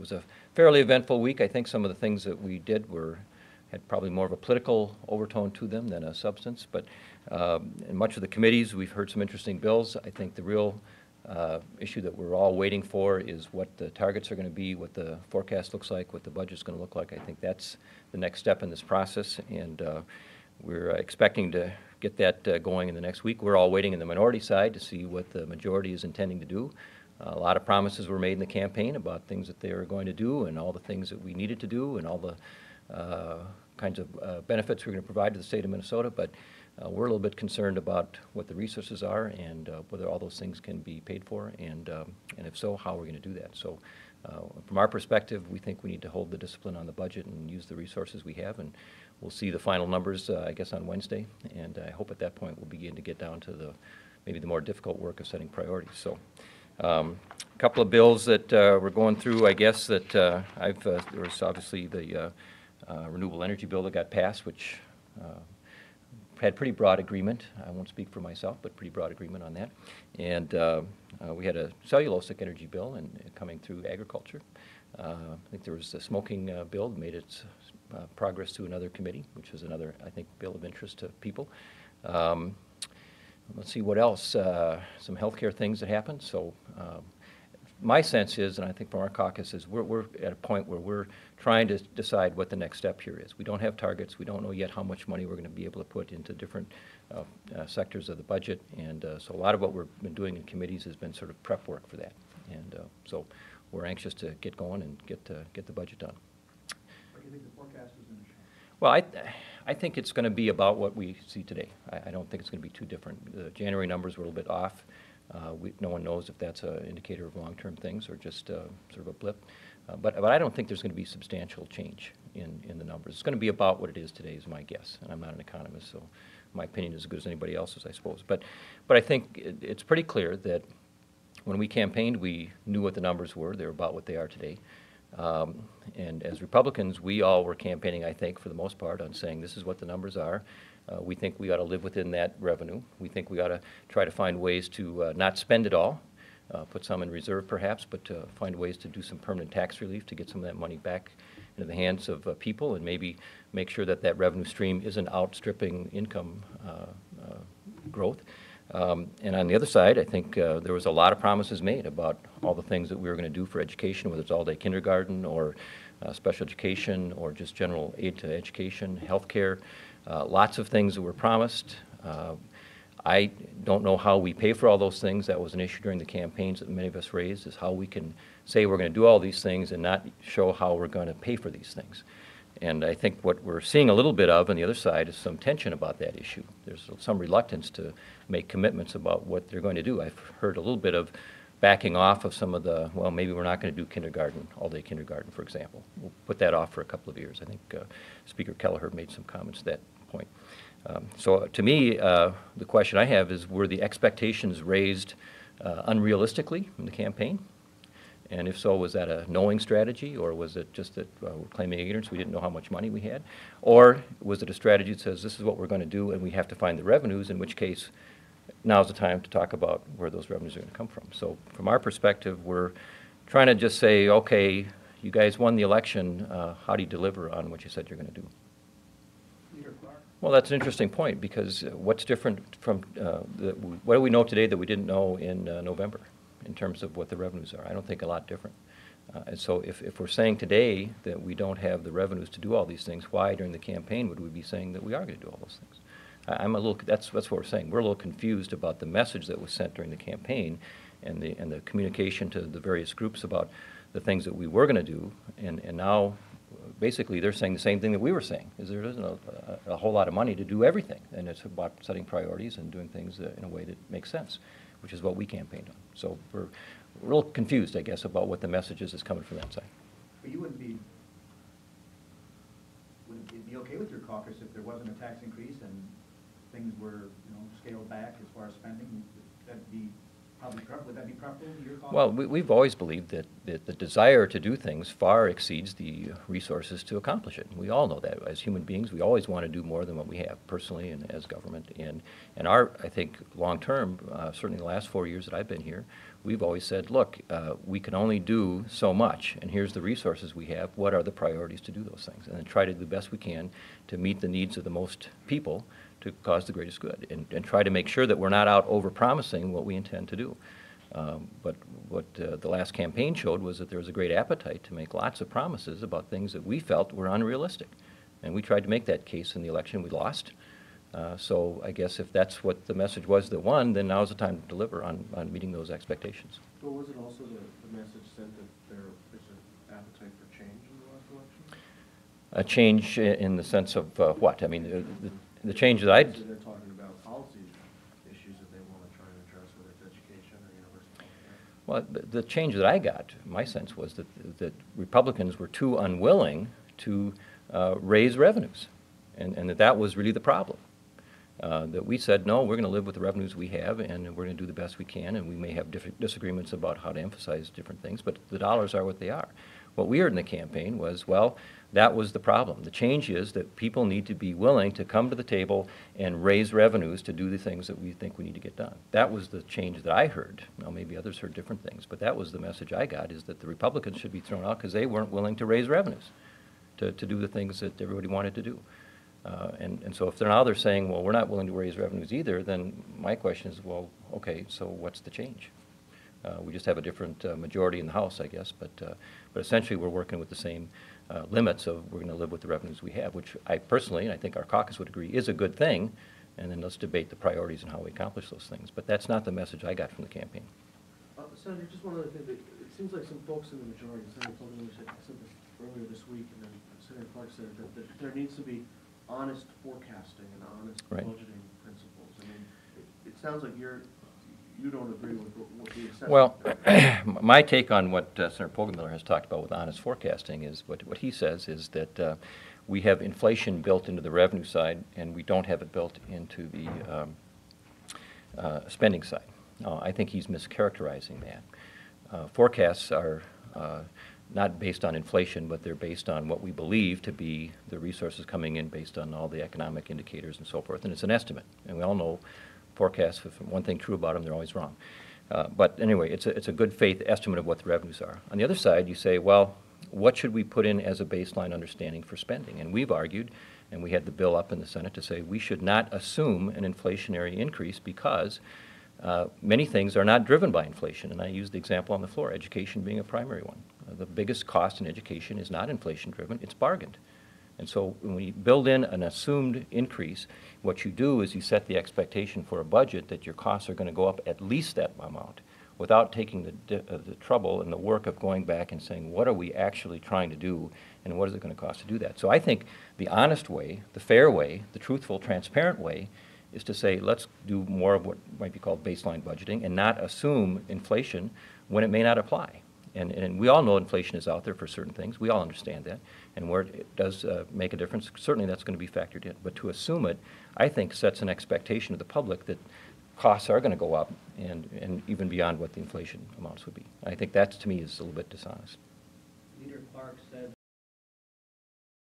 was a fairly eventful week. I think some of the things that we did had probably more of a political overtone to them than a substance. But in much of the committees, we've heard some interesting bills. I think the real issue that we're all waiting for is what the targets are going to be, what the forecast looks like, what the budget's going to look like. I think that's the next step in this process, and we're expecting to get that going in the next week. We're all waiting in the minority side to see what the majority is intending to do. A lot of promises were made in the campaign about things that they were going to do and all the things that we needed to do and all the kinds of benefits we're going to provide to the state of Minnesota, but we're a little bit concerned about what the resources are and whether all those things can be paid for, and if so, how we're going to do that. So from our perspective, we think we need to hold the discipline on the budget and use the resources we have, and we'll see the final numbers, I guess, on Wednesday, and I hope at that point we'll begin to get down to maybe the more difficult work of setting priorities. So a couple of bills that we're going through, I guess, that there was obviously the renewable energy bill that got passed, which had pretty broad agreement. I won't speak for myself, but pretty broad agreement on that. And we had a cellulosic energy bill coming through agriculture. I think there was a smoking bill that made its progress to another committee, which is another, I think, bill of interest to people. Let's see what else. Some healthcare things that happened. So my sense is, and I think from our caucus, is we're at a point where we're trying to decide what the next step here is. We don't have targets. We don't know yet how much money we're going to be able to put into different sectors of the budget. And so a lot of what we've been doing in committees has been sort of prep work for that. And so we're anxious to get going and get the budget done. What do you think the forecast is going to show? Well, I think it's going to be about what we see today. I don't think it's going to be too different. The January numbers were a little bit off. No one knows if that's an indicator of long-term things or just sort of a blip. But I don't think there's going to be substantial change in the numbers. It's going to be about what it is today is my guess. And I'm not an economist, so my opinion is as good as anybody else's, I suppose. But I think it's pretty clear that when we campaigned, we knew what the numbers were. They were about what they are today. And as Republicans, we all were campaigning, I think, for the most part, on saying this is what the numbers are. We think we ought to live within that revenue. We think we ought to try to find ways to not spend it all, put some in reserve perhaps, but to find ways to do some permanent tax relief to get some of that money back into the hands of people and maybe make sure that that revenue stream isn't outstripping income growth. And on the other side, I think there was a lot of promises made about all the things that we were going to do for education, whether it's all-day kindergarten or special education or just general aid to education, health care. Lots of things that were promised. I don't know how we pay for all those things. That was an issue during the campaigns that many of us raised, is how we can say we're going to do all these things and not show how we're going to pay for these things. And I think what we're seeing a little bit of on the other side is some tension about that issue. There's some reluctance to make commitments about what they're going to do. I've heard a little bit of backing off of some of the, well, maybe we're not going to do kindergarten, all-day kindergarten, for example. We'll put that off for a couple of years. I think Speaker Kelleher made some comments at that point. So to me, the question I have is, were the expectations raised unrealistically in the campaign? And if so, was that a knowing strategy, or was it just that we're claiming ignorance, we didn't know how much money we had? Or was it a strategy that says this is what we're going to do and we have to find the revenues, in which case now's the time to talk about where those revenues are going to come from. So from our perspective, we're trying to just say, okay, you guys won the election, how do you deliver on what you said you're going to do? Well, that's an interesting point, because what's different from, what do we know today that we didn't know in November in terms of what the revenues are? I don't think a lot different. And so if we're saying today that we don't have the revenues to do all these things, why during the campaign would we be saying that we are going to do all those things? I'm a little, that's what we're saying. We're a little confused about the message that was sent during the campaign and the communication to the various groups about the things that we were going to do, and now basically they're saying the same thing that we were saying, is there isn't a whole lot of money to do everything, and it's about setting priorities and doing things in a way that makes sense, which is what we campaigned on. So we're a little confused, I guess, about what the message is that's coming from that side. But you wouldn't it be okay with your caucus if there wasn't a tax increase and things were, scaled back as far as spending? Would that be preferable to your caucus? Well, we've always believed that the desire to do things far exceeds the resources to accomplish it. We all know that. As human beings, we always want to do more than what we have, personally and as government. And I think, long term, certainly the last 4 years that I've been here, we've always said, look, we can only do so much, and here's the resources we have. What are the priorities to do those things? And then try to do the best we can to meet the needs of the most people to cause the greatest good, and try to make sure that we're not out over-promising what we intend to do. But what the last campaign showed was that there was a great appetite to make lots of promises about things that we felt were unrealistic. And we tried to make that case in the election. We lost. So I guess if that's what the message was that won, then now's the time to deliver on meeting those expectations. But was it also the message sent that there is an appetite for change in the last election? A change in the sense of what? I mean, the change that I... So they're talking about policy issues that they want to try and address, whether it's education or university healthcare. Well, the change that I got, my sense was that Republicans were too unwilling to raise revenues, and that was really the problem. That we said, no, we're going to live with the revenues we have, and we're going to do the best we can, and we may have different disagreements about how to emphasize different things, but the dollars are what they are. What we heard in the campaign was, well, that was the problem. The change is that people need to be willing to come to the table and raise revenues to do the things that we think we need to get done. That was the change that I heard. Now, maybe others heard different things, but that was the message I got, is that the Republicans should be thrown out because they weren't willing to raise revenues to do the things that everybody wanted to do. And so if they're saying, well, we're not willing to raise revenues either, then my question is, well, okay, so what's the change? We just have a different majority in the House, I guess, but essentially we're working with the same limits of we're going to live with the revenues we have, which I personally, and I think our caucus would agree, is a good thing, and then let's debate the priorities and how we accomplish those things. But that's not the message I got from the campaign. Senator, just one other thing. It seems like some folks in the majority, Senator Coleman said this earlier this week, and then Senator Clark said that there needs to be honest forecasting and honest right. budgeting principles. I mean, it sounds like you don't agree with what the assessment. Well, my take on what Senator Poggenmiller has talked about with honest forecasting is what he says is that we have inflation built into the revenue side, and we don't have it built into the spending side. I think he's mischaracterizing that. Forecasts are not based on inflation, but they're based on what we believe to be the resources coming in based on all the economic indicators and so forth. And it's an estimate. And we all know forecasts, if one thing true about them, they're always wrong. But anyway, it's a good faith estimate of what the revenues are. On the other side, you say, well, what should we put in as a baseline understanding for spending? And we've argued, and we had the bill up in the Senate to say we should not assume an inflationary increase because many things are not driven by inflation. And I used the example on the floor, education being a primary one. The biggest cost in education is not inflation driven, it's bargained. And so when we build in an assumed increase, what you do is you set the expectation for a budget that your costs are going to go up at least that amount without taking the trouble and the work of going back and saying, what are we actually trying to do and what is it going to cost to do that? So I think the honest way, the fair way, the truthful, transparent way is to say, let's do more of what might be called baseline budgeting and not assume inflation when it may not apply. And we all know inflation is out there for certain things. We all understand that. And where it does make a difference, certainly that's going to be factored in. But to assume it, I think, sets an expectation of the public that costs are going to go up and even beyond what the inflation amounts would be. I think that, to me, is a little bit dishonest. Leader Clark said